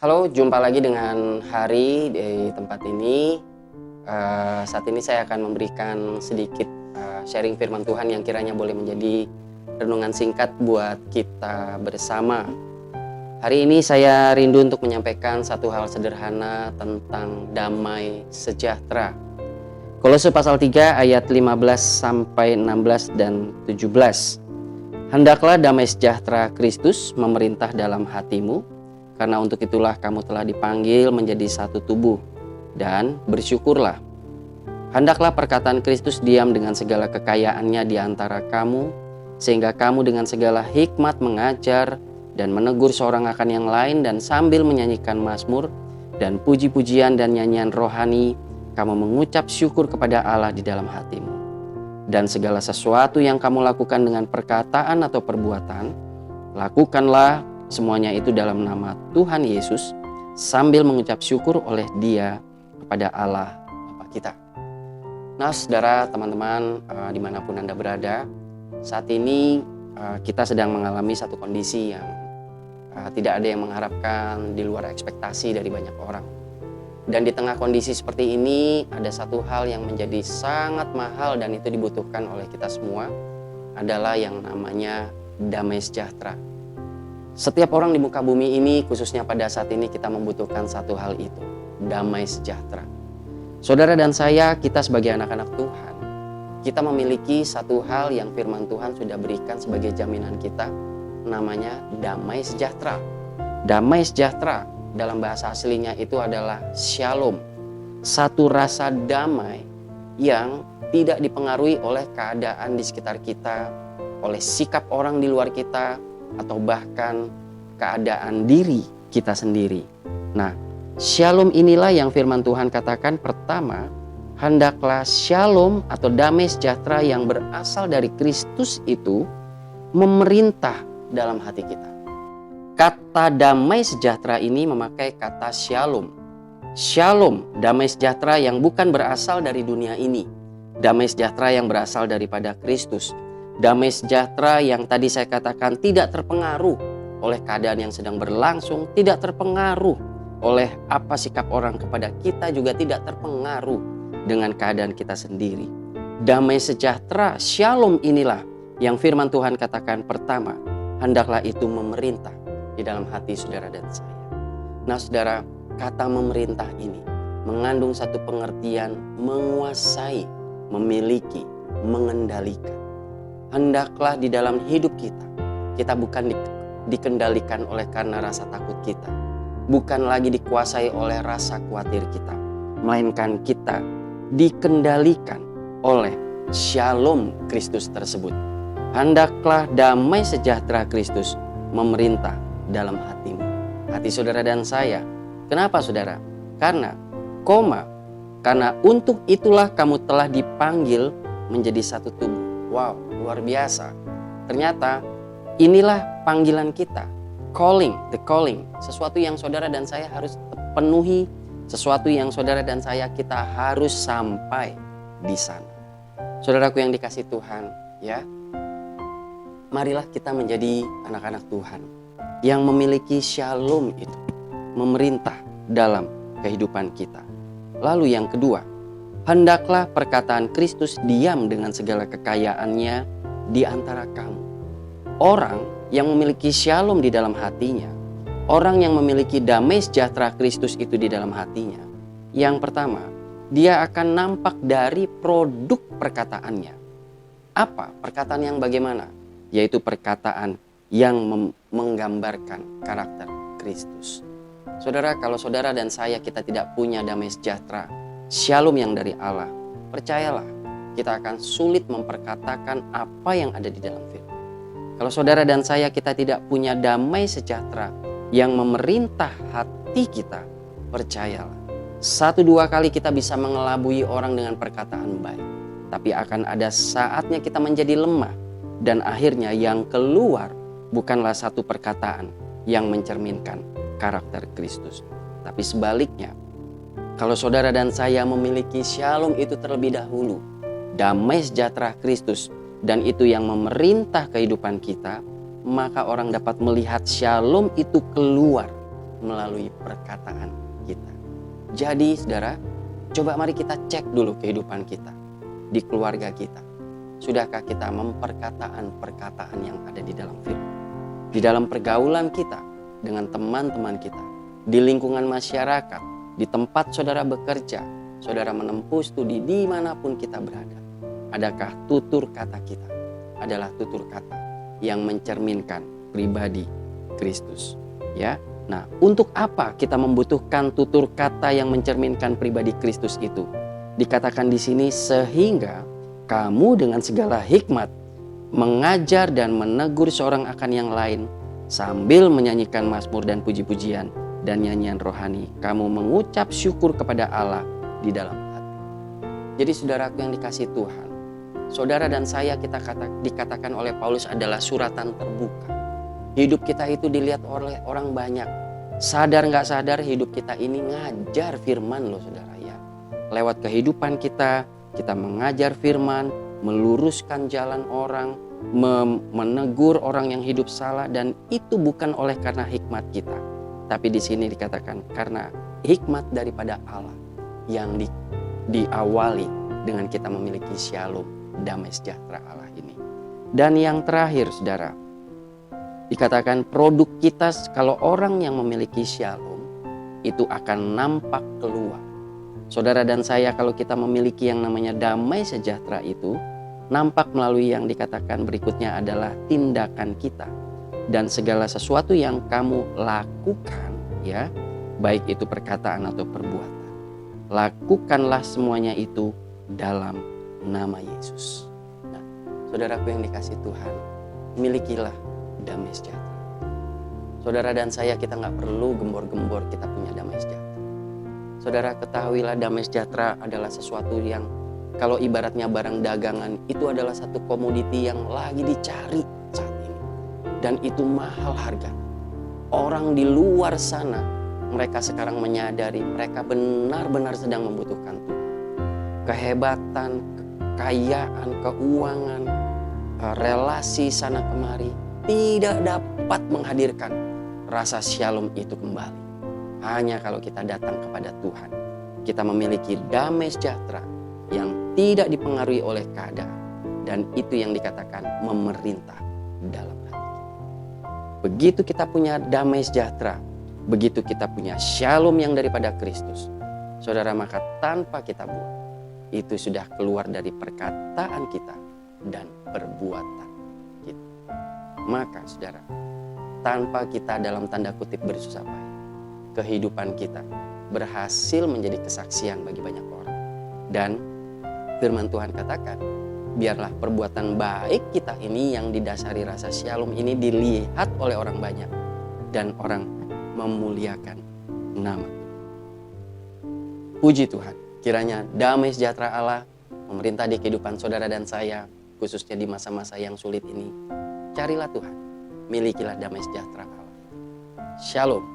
Halo, jumpa lagi dengan Hari di tempat ini. Saat ini saya akan memberikan sedikit sharing firman Tuhan yang kiranya boleh menjadi renungan singkat buat kita bersama. Hari ini saya rindu untuk menyampaikan satu hal sederhana tentang damai sejahtera. Kolose pasal 3 ayat 15 sampai 16 dan 17. Hendaklah damai sejahtera Kristus memerintah dalam hatimu, karena untuk itulah kamu telah dipanggil menjadi satu tubuh, dan bersyukurlah. Hendaklah perkataan Kristus diam dengan segala kekayaannya di antara kamu, sehingga kamu dengan segala hikmat mengajar dan menegur seorang akan yang lain, dan sambil menyanyikan mazmur dan puji-pujian dan nyanyian rohani, kamu mengucap syukur kepada Allah di dalam hatimu. Dan segala sesuatu yang kamu lakukan dengan perkataan atau perbuatan, lakukanlah semuanya itu dalam nama Tuhan Yesus, sambil mengucap syukur oleh Dia kepada Allah Bapa kita. Nah, saudara, teman-teman, dimanapun Anda berada, saat ini kita sedang mengalami satu kondisi yang tidak ada yang mengharapkan, di luar ekspektasi dari banyak orang. Dan di tengah kondisi seperti ini, ada satu hal yang menjadi sangat mahal dan itu dibutuhkan oleh kita semua, adalah yang namanya damai sejahtera. Setiap orang di muka bumi ini, khususnya pada saat ini, kita membutuhkan satu hal itu, damai sejahtera. Saudara dan saya, kita sebagai anak-anak Tuhan, kita memiliki satu hal yang firman Tuhan sudah berikan sebagai jaminan kita, namanya damai sejahtera. Damai sejahtera dalam bahasa aslinya itu adalah shalom, satu rasa damai yang tidak dipengaruhi oleh keadaan di sekitar kita, oleh sikap orang di luar kita, atau bahkan keadaan diri kita sendiri. Nah, shalom inilah yang firman Tuhan katakan, pertama, hendaklah shalom atau damai sejahtera yang berasal dari Kristus itu memerintah dalam hati kita. Kata damai sejahtera ini memakai kata shalom. Shalom, damai sejahtera yang bukan berasal dari dunia ini. Damai sejahtera yang berasal daripada Kristus. Damai sejahtera yang tadi saya katakan tidak terpengaruh oleh keadaan yang sedang berlangsung, tidak terpengaruh oleh apa sikap orang kepada kita, juga tidak terpengaruh dengan keadaan kita sendiri. Damai sejahtera, shalom inilah yang firman Tuhan katakan, pertama, hendaklah itu memerintah di dalam hati saudara dan saya. Nah, saudara, kata memerintah ini mengandung satu pengertian menguasai, memiliki, mengendalikan. Hendaklah di dalam hidup kita bukan dikendalikan oleh karena rasa takut kita, bukan lagi dikuasai oleh rasa khawatir kita, melainkan kita dikendalikan oleh shalom Kristus tersebut. Hendaklah damai sejahtera Kristus memerintah dalam hatimu, hati saudara dan saya. Kenapa, saudara? Karena untuk itulah kamu telah dipanggil menjadi satu tubuh. Wow, luar biasa. Ternyata inilah panggilan kita. The calling. Sesuatu yang saudara dan saya harus penuhi. Sesuatu yang saudara dan saya kita harus sampai di sana. Saudaraku yang dikasih Tuhan, ya. Marilah kita menjadi anak-anak Tuhan yang memiliki shalom itu, memerintah dalam kehidupan kita. Lalu yang kedua, hendaklah perkataan Kristus diam dengan segala kekayaannya di antara kamu. Orang yang memiliki shalom di dalam hatinya, orang yang memiliki damai sejahtera Kristus itu di dalam hatinya, yang pertama, dia akan nampak dari produk perkataannya. Apa? Perkataan yang bagaimana? Yaitu perkataan yang menggambarkan karakter Kristus. Saudara, kalau saudara dan saya kita tidak punya damai sejahtera, shalom yang dari Allah, percayalah kita akan sulit memperkatakan apa yang ada di dalam firman. Kalau saudara dan saya kita tidak punya damai sejahtera yang memerintah hati kita, percayalah, 1-2 kali kita bisa mengelabui orang dengan perkataan baik, tapi akan ada saatnya kita menjadi lemah, dan akhirnya yang keluar bukanlah satu perkataan yang mencerminkan karakter Kristus, tapi sebaliknya. Kalau saudara dan saya memiliki shalom itu terlebih dahulu, damai sejahtera Kristus, dan itu yang memerintah kehidupan kita, maka orang dapat melihat shalom itu keluar melalui perkataan kita. Jadi saudara, coba mari kita cek dulu kehidupan kita di keluarga kita. Sudahkah kita memperkataan perkataan yang ada di dalam firman? Di dalam pergaulan kita dengan teman-teman kita, di lingkungan masyarakat, di tempat saudara bekerja, saudara menempuh studi dimanapun kita berada. Adakah tutur kata kita adalah tutur kata yang mencerminkan pribadi Kristus? Ya, nah untuk apa kita membutuhkan tutur kata yang mencerminkan pribadi Kristus itu? Dikatakan di sini sehingga kamu dengan segala hikmat mengajar dan menegur seorang akan yang lain sambil menyanyikan mazmur dan puji-pujian dan nyanyian rohani. Kamu mengucap syukur kepada Allah di dalam hati. Jadi saudaraku yang dikasihi Tuhan, saudara dan saya dikatakan oleh Paulus adalah suratan terbuka. Hidup kita itu dilihat oleh orang banyak. Sadar nggak sadar hidup kita ini ngajar firman loh saudara ya. Lewat kehidupan kita mengajar firman, meluruskan jalan orang, menegur orang yang hidup salah, dan itu bukan oleh karena hikmat kita. Tapi di sini dikatakan karena hikmat daripada Allah yang diawali dengan kita memiliki shalom, damai sejahtera Allah ini. Dan yang terakhir saudara, dikatakan produk kita kalau orang yang memiliki shalom itu akan nampak keluar. Saudara dan saya kalau kita memiliki yang namanya damai sejahtera itu nampak melalui yang dikatakan berikutnya adalah tindakan kita. Dan segala sesuatu yang kamu lakukan ya, baik itu perkataan atau perbuatan, lakukanlah semuanya itu dalam nama Yesus. Nah, saudaraku yang dikasihi Tuhan, milikilah damai sejahtera. Saudara dan saya kita nggak perlu gembor-gembor kita punya damai sejahtera. Saudara ketahuilah damai sejahtera adalah sesuatu yang kalau ibaratnya barang dagangan itu adalah satu komoditi yang lagi dicari saat ini. Dan itu mahal harga. Orang di luar sana mereka sekarang menyadari mereka benar-benar sedang membutuhkan Tuhan. Kehebatan, kekayaan, keuangan, relasi sana kemari tidak dapat menghadirkan rasa shalom itu kembali. Hanya kalau kita datang kepada Tuhan, kita memiliki damai sejahtera yang tidak dipengaruhi oleh keadaan. Dan itu yang dikatakan memerintah dalam hati kita. Begitu kita punya damai sejahtera, begitu kita punya shalom yang daripada Kristus, saudara, maka tanpa kita buat, itu sudah keluar dari perkataan kita dan perbuatan kita. Maka saudara, tanpa kita dalam tanda kutip bersusah payah, kehidupan kita berhasil menjadi kesaksian bagi banyak orang. Dan firman Tuhan katakan, biarlah perbuatan baik kita ini yang didasari rasa shalom ini dilihat oleh orang banyak. Dan orang memuliakan nama Tuhan. Puji Tuhan, kiranya damai sejahtera Allah memerintah di kehidupan saudara dan saya, khususnya di masa-masa yang sulit ini. Carilah Tuhan, milikilah damai sejahtera Allah. Shalom.